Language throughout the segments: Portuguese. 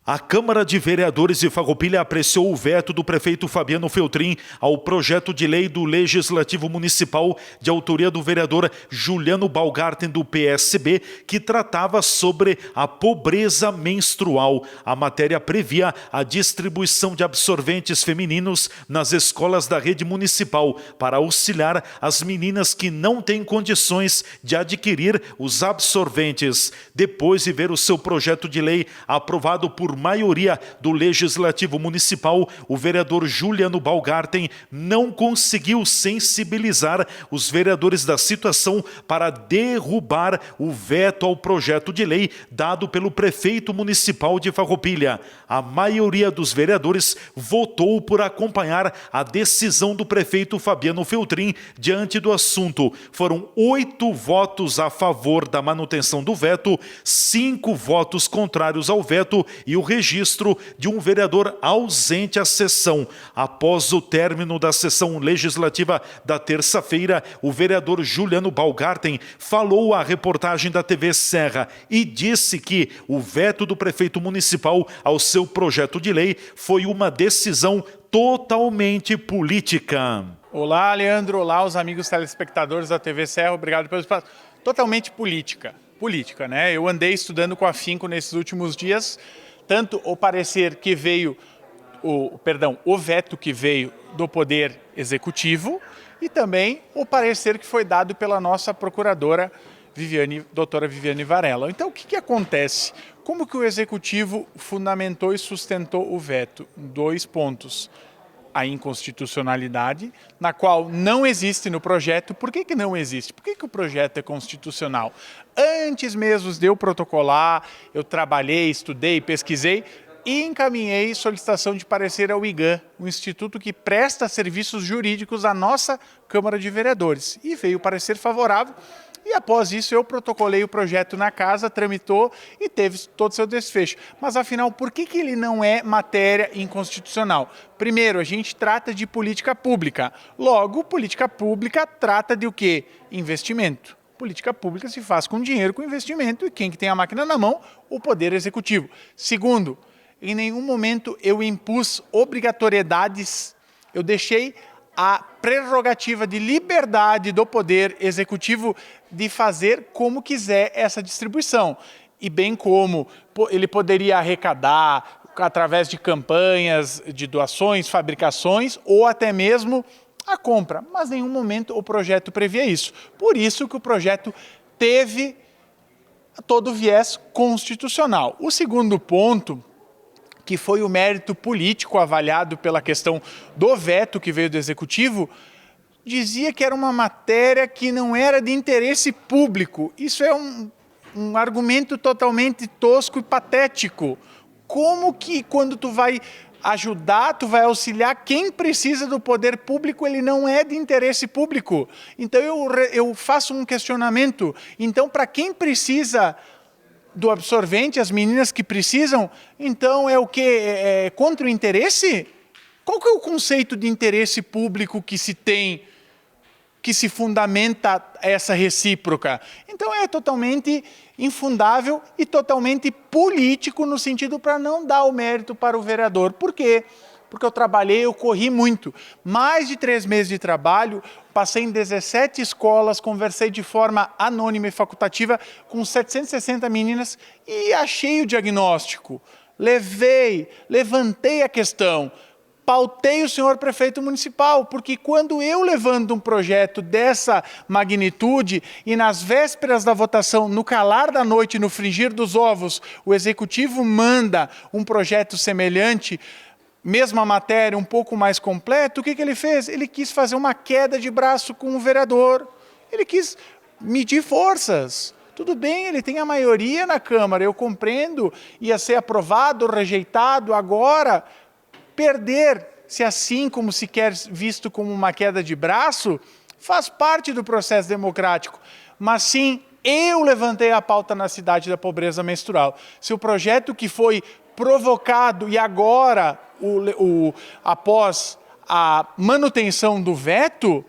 A Câmara de Vereadores de Farroupilha apreciou o veto do prefeito Fabiano Feltrin ao projeto de lei do Legislativo Municipal de autoria do vereador Juliano Balgarten, do PSB, que tratava sobre a pobreza menstrual. A matéria previa a distribuição de absorventes femininos nas escolas da rede municipal para auxiliar as meninas que não têm condições de adquirir os absorventes. Depois de ver o seu projeto de lei aprovado por maioria do Legislativo Municipal, o vereador Juliano Balgarten não conseguiu sensibilizar os vereadores da situação para derrubar o veto ao projeto de lei dado pelo prefeito municipal de Farroupilha. A maioria dos vereadores votou por acompanhar a decisão do prefeito Fabiano Feltrin diante do assunto. Foram 8 votos a favor da manutenção do veto, 5 votos contrários ao veto e o registro de um vereador ausente à sessão. Após o término da sessão legislativa da terça-feira, o vereador Juliano Balgarten falou à reportagem da TV Serra e disse que o veto do prefeito municipal ao seu projeto de lei foi uma decisão totalmente política. Olá, Leandro. Olá, os amigos telespectadores da TV Serra. Obrigado pelo espaço. Totalmente política, né? Eu andei estudando com afinco nesses últimos dias, tanto o parecer que veio, o veto que veio do Poder Executivo e também o parecer que foi dado pela nossa procuradora, doutora Viviane Varela. Então, o que acontece? Como que o Executivo fundamentou e sustentou o veto? 2 pontos. A inconstitucionalidade, na qual não existe no projeto. Por que não existe? Por que o projeto é constitucional? Antes mesmo de eu protocolar, eu trabalhei, estudei, pesquisei e encaminhei solicitação de parecer ao IGAN, o instituto que presta serviços jurídicos à nossa Câmara de Vereadores. E veio o parecer favorável. E após isso eu protocolei o projeto na casa, tramitou e teve todo o seu desfecho. Mas afinal, por que ele não é matéria inconstitucional? Primeiro, a gente trata de política pública. Logo, política pública trata de o quê? Investimento. Política pública se faz com dinheiro, com investimento, e quem que tem a máquina na mão? O Poder Executivo. Segundo, em nenhum momento eu impus obrigatoriedades, eu deixei a prerrogativa de liberdade do Poder Executivo de fazer como quiser essa distribuição. E bem como ele poderia arrecadar através de campanhas, de doações, fabricações ou até mesmo a compra. Mas em nenhum momento o projeto previa isso. Por isso que o projeto teve todo o viés constitucional. O segundo ponto, que foi o mérito político avaliado pela questão do veto que veio do Executivo, dizia que era uma matéria que não era de interesse público. Isso é um argumento totalmente tosco e patético. Como que quando tu vai ajudar, tu vai auxiliar quem precisa do poder público, ele não é de interesse público? Então eu faço um questionamento. Então, para quem precisa do absorvente, as meninas que precisam, então é o quê? É contra o interesse? Qual que é o conceito de interesse público que se tem, que se fundamenta essa recíproca? Então é totalmente infundável e totalmente político no sentido para não dar o mérito para o vereador. Por quê? Porque eu trabalhei, eu corri muito. Mais de 3 meses de trabalho, passei em 17 escolas, conversei de forma anônima e facultativa com 760 meninas e achei o diagnóstico. Levantei a questão, pautei o senhor prefeito municipal, porque quando eu levanto um projeto dessa magnitude e nas vésperas da votação, no calar da noite, no frigir dos ovos, o Executivo manda um projeto semelhante, mesma matéria, um pouco mais completo, o que ele fez? Ele quis fazer uma queda de braço com o vereador. Ele quis medir forças. Tudo bem, ele tem a maioria na Câmara, eu compreendo, ia ser aprovado, rejeitado, agora perder, se assim como se quer visto como uma queda de braço, faz parte do processo democrático. Mas sim, eu levantei a pauta na cidade da pobreza menstrual. Se o projeto que foi provocado e agora, após a manutenção do veto,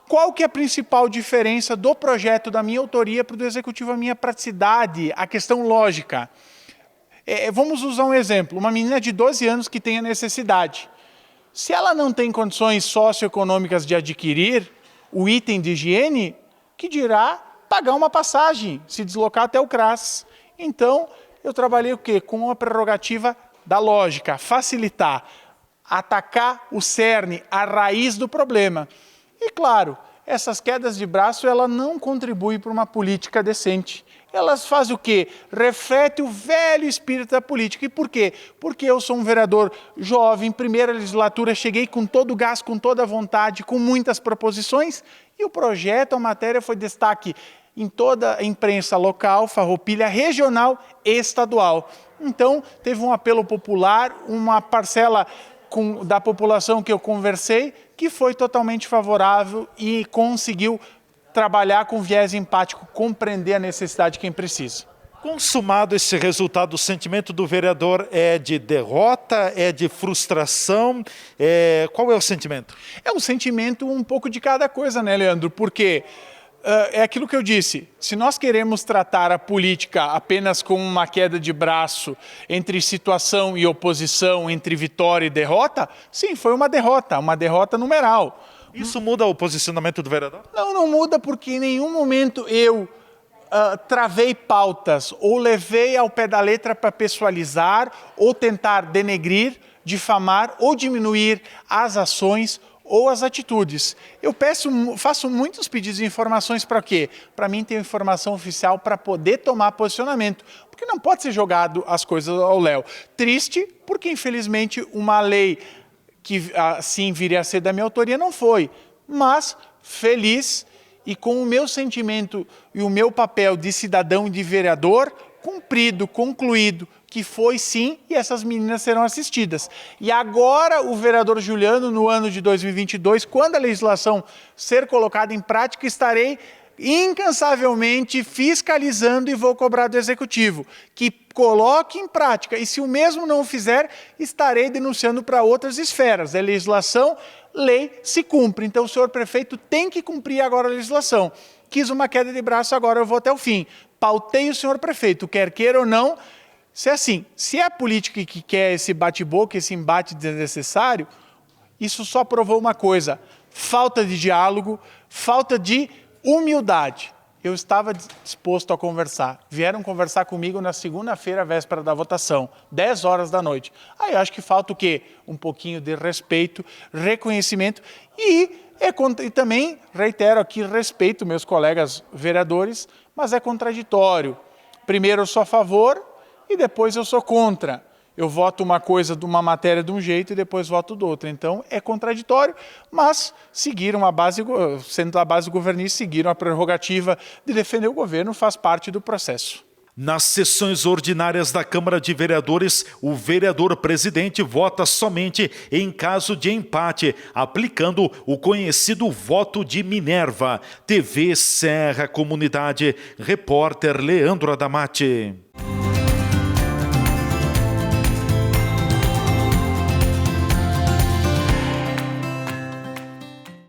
qual que é a principal diferença do projeto da minha autoria para o do Executivo? A minha praticidade, a questão lógica. Vamos usar um exemplo, uma menina de 12 anos que tem a necessidade. Se ela não tem condições socioeconômicas de adquirir o item de higiene, que dirá pagar uma passagem, se deslocar até o CRAS. Então, eu trabalhei o quê? Com a prerrogativa da lógica, facilitar, atacar o cerne, a raiz do problema. E claro, essas quedas de braço, ela não contribui para uma política decente. Elas fazem o quê? Reflete o velho espírito da política. E por quê? Porque eu sou um vereador jovem, primeira legislatura, cheguei com todo o gás, com toda a vontade, com muitas proposições, e o projeto, a matéria foi destaque em toda a imprensa local, farroupilha, regional e estadual. Então, teve um apelo popular, uma parcela da população que eu conversei, que foi totalmente favorável e conseguiu trabalhar com viés empático, compreender a necessidade de quem precisa. Consumado esse resultado, o sentimento do vereador é de derrota, é de frustração? Qual é o sentimento? É um sentimento um pouco de cada coisa, né, Leandro? Porque é aquilo que eu disse, se nós queremos tratar a política apenas como uma queda de braço entre situação e oposição, entre vitória e derrota, sim, foi uma derrota numeral. Isso muda o posicionamento do vereador? Não muda, porque em nenhum momento eu travei pautas ou levei ao pé da letra para pessoalizar ou tentar denegrir, difamar ou diminuir as ações ou as atitudes. Eu faço muitos pedidos de informações para quê? Para mim ter informação oficial para poder tomar posicionamento, porque não pode ser jogado as coisas ao léu. Triste, porque infelizmente uma lei que assim viria a ser da minha autoria não foi, mas feliz e com o meu sentimento e o meu papel de cidadão e de vereador cumprido, concluído, que foi sim, e essas meninas serão assistidas. E agora o vereador Juliano, no ano de 2022, quando a legislação ser colocada em prática, estarei incansavelmente fiscalizando e vou cobrar do Executivo, que coloque em prática, e se o mesmo não o fizer, estarei denunciando para outras esferas. A legislação, lei, se cumpre. Então o senhor prefeito tem que cumprir agora a legislação. Quis uma queda de braço, agora eu vou até o fim. Pautei o senhor prefeito, quer queira ou não. Se é assim, se é a política que quer esse bate-boca, esse embate desnecessário, isso só provou uma coisa: falta de diálogo, falta de humildade. Eu estava disposto a conversar. Vieram conversar comigo na segunda-feira, véspera da votação, 10 horas da noite. Aí eu acho que falta o quê? Um pouquinho de respeito, reconhecimento e também, reitero aqui, respeito meus colegas vereadores, mas é contraditório. Primeiro eu sou a favor e depois eu sou contra. Eu voto uma coisa de uma matéria de um jeito e depois voto do outro. Então é contraditório, mas seguiram a base, sendo a base governista, seguiram a prerrogativa de defender o governo, faz parte do processo. Nas sessões ordinárias da Câmara de Vereadores, o vereador-presidente vota somente em caso de empate, aplicando o conhecido voto de Minerva. TV Serra Comunidade, repórter Leandro Adamati.